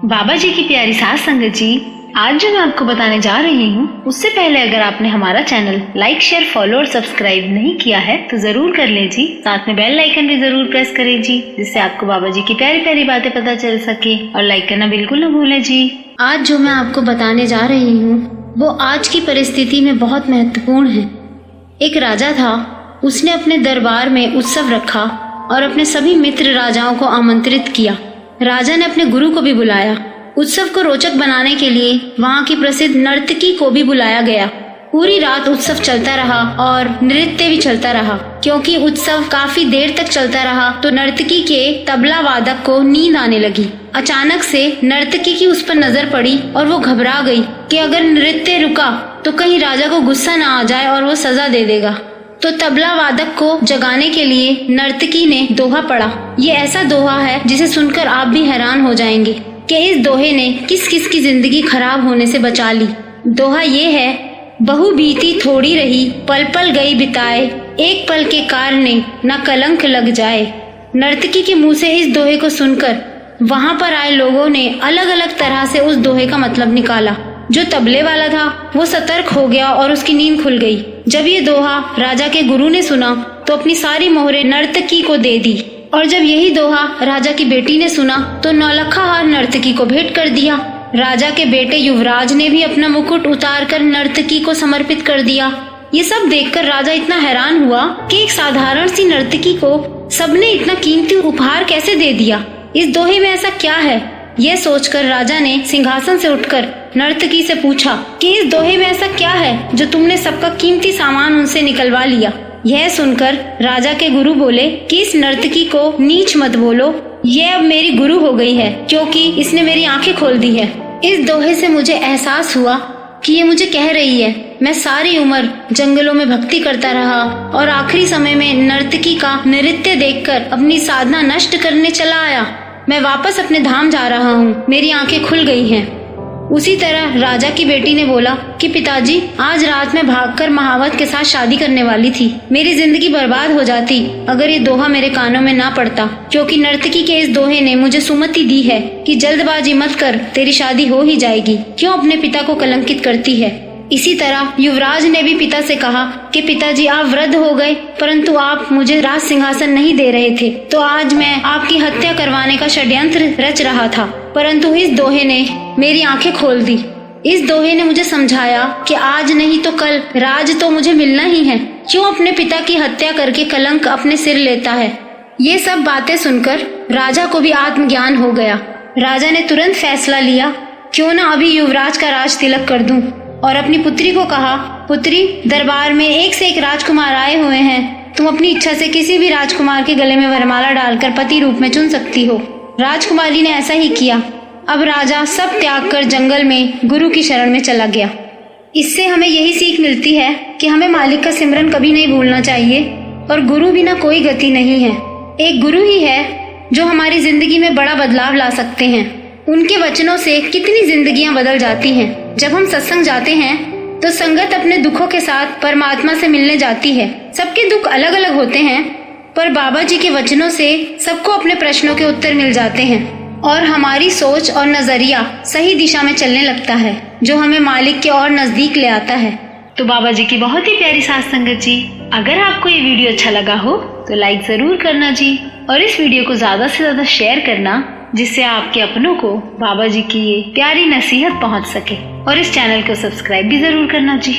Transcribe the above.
बाबा जी की प्यारी सास संगत जी, आज जो मैं आपको बताने जा रही हूँ उससे पहले अगर आपने हमारा चैनल लाइक शेयर फॉलो और सब्सक्राइब नहीं किया है तो जरूर कर ले जी। साथ में बेल आइकन भी जरूर प्रेस करें जी, जिससे आपको बाबा जी की प्यारी प्यारी बातें पता चल सके। और लाइक करना बिल्कुल न भूलें जी। आज जो मैं आपको बताने जा रही हूँ वो आज की परिस्थिति में बहुत महत्वपूर्ण है। एक राजा था, उसने अपने दरबार में उत्सव रखा और अपने सभी मित्र राजाओं को आमंत्रित किया। राजा ने अपने गुरु को भी बुलाया। उत्सव को रोचक बनाने के लिए वहाँ की प्रसिद्ध नर्तकी को भी बुलाया गया। पूरी रात उत्सव चलता रहा और नृत्य भी चलता रहा। क्योंकि उत्सव काफी देर तक चलता रहा तो नर्तकी के तबला वादक को नींद आने लगी। अचानक से नर्तकी की उस पर नजर पड़ी और वो घबरा गई कि अगर नृत्य रुका तो कहीं राजा को गुस्सा ना आ जाए और वो सजा दे देगा। तो तबला वादक को जगाने के लिए नर्तकी ने दोहा पढ़ा। ये ऐसा दोहा है जिसे सुनकर आप भी हैरान हो जाएंगे कि इस दोहे ने किस किस की जिंदगी खराब होने से बचा ली। दोहा ये है, बहु बीती थोड़ी रही, पल पल गई बिताए, एक पल के कारणे न कलंक लग जाए। नर्तकी के मुंह से इस दोहे को सुनकर वहाँ पर आए लोगों ने अलग अलग तरह से उस दोहे का मतलब निकाला। जो तबले वाला था वो सतर्क हो गया और उसकी नींद खुल गई। जब ये दोहा राजा के गुरु ने सुना तो अपनी सारी मोहरें नर्तकी को दे दी। और जब यही दोहा राजा की बेटी ने सुना तो नौलखा हार नर्तकी को भेंट कर दिया। राजा के बेटे युवराज ने भी अपना मुकुट उतारकर नर्तकी को समर्पित कर दिया। ये सब देखकर राजा इतना हैरान हुआ कि एक साधारण सी नर्तकी को सबने इतना कीमती उपहार कैसे दे दिया। इस दोहे में ऐसा क्या है? यह सोचकर राजा ने सिंहासन से उठकर नर्तकी से पूछा कि इस दोहे में ऐसा क्या है जो तुमने सबका कीमती सामान उनसे निकलवा लिया। यह सुनकर राजा के गुरु बोले कि इस नर्तकी को नीच मत बोलो, यह अब मेरी गुरु हो गई है क्योंकि इसने मेरी आंखें खोल दी है। इस दोहे से मुझे एहसास हुआ कि ये मुझे कह रही है। मैं सारी उम्र जंगलों में भक्ति करता रहा और आखिरी समय में नर्तकी का नृत्य देखकर अपनी साधना नष्ट करने चला आया। मैं वापस अपने धाम जा रहा हूँ, मेरी आंखें खुल गई हैं। उसी तरह राजा की बेटी ने बोला कि पिताजी, आज रात में भागकर महावत के साथ शादी करने वाली थी। मेरी जिंदगी बर्बाद हो जाती अगर ये दोहा मेरे कानों में ना पड़ता, क्योंकि नर्तकी के इस दोहे ने मुझे सुमति दी है कि जल्दबाजी मत कर, तेरी शादी हो ही जाएगी। क्यों अपने पिता को कलंकित करती है? इसी तरह युवराज ने भी पिता से कहा कि पिताजी, आप वृद्ध हो गए परंतु आप मुझे राज सिंहासन नहीं दे रहे थे, तो आज मैं आपकी हत्या करवाने का षड्यंत्र रच रहा था, परंतु इस दोहे ने मेरी आंखें खोल दी। इस दोहे ने मुझे समझाया कि आज नहीं तो कल राज तो मुझे मिलना ही है। क्यों अपने पिता की हत्या करके कलंक अपने सिर लेता है? ये सब बातें सुनकर राजा को भी आत्मज्ञान हो गया। राजा ने तुरंत फैसला लिया, क्यों ना अभी युवराज का राज तिलक कर दूं, और अपनी पुत्री को कहा, पुत्री, दरबार में एक से एक राजकुमार आए हुए हैं, तुम अपनी इच्छा से किसी भी राजकुमार के गले में वरमाला डालकर पति रूप में चुन सकती हो। राजकुमारी ने ऐसा ही किया। अब राजा सब त्याग कर जंगल में गुरु की शरण में चला गया। इससे हमें यही सीख मिलती है कि हमें मालिक का सिमरन कभी नहीं भूलना चाहिए और गुरु बिना कोई गति नहीं है। एक गुरु ही है जो हमारी जिंदगी में बड़ा बदलाव ला सकते हैं। उनके वचनों से कितनी जिंदगियां बदल जाती हैं। जब हम सत्संग जाते हैं तो संगत अपने दुखों के साथ परमात्मा से मिलने जाती है। सबके दुख अलग अलग होते हैं, पर बाबा जी के वचनों से सबको अपने प्रश्नों के उत्तर मिल जाते हैं और हमारी सोच और नजरिया सही दिशा में चलने लगता है, जो हमें मालिक के और नजदीक ले आता है। तो बाबा जी की बहुत ही प्यारी सास संगत जी, अगर आपको ये वीडियो अच्छा लगा हो तो लाइक जरूर करना जी, और इस वीडियो को ज्यादा से ज्यादा शेयर करना, जिससे आपके अपनों को बाबा जी की ये प्यारी नसीहत पहुंच सके। और इस चैनल को सब्सक्राइब भी जरूर करना जी।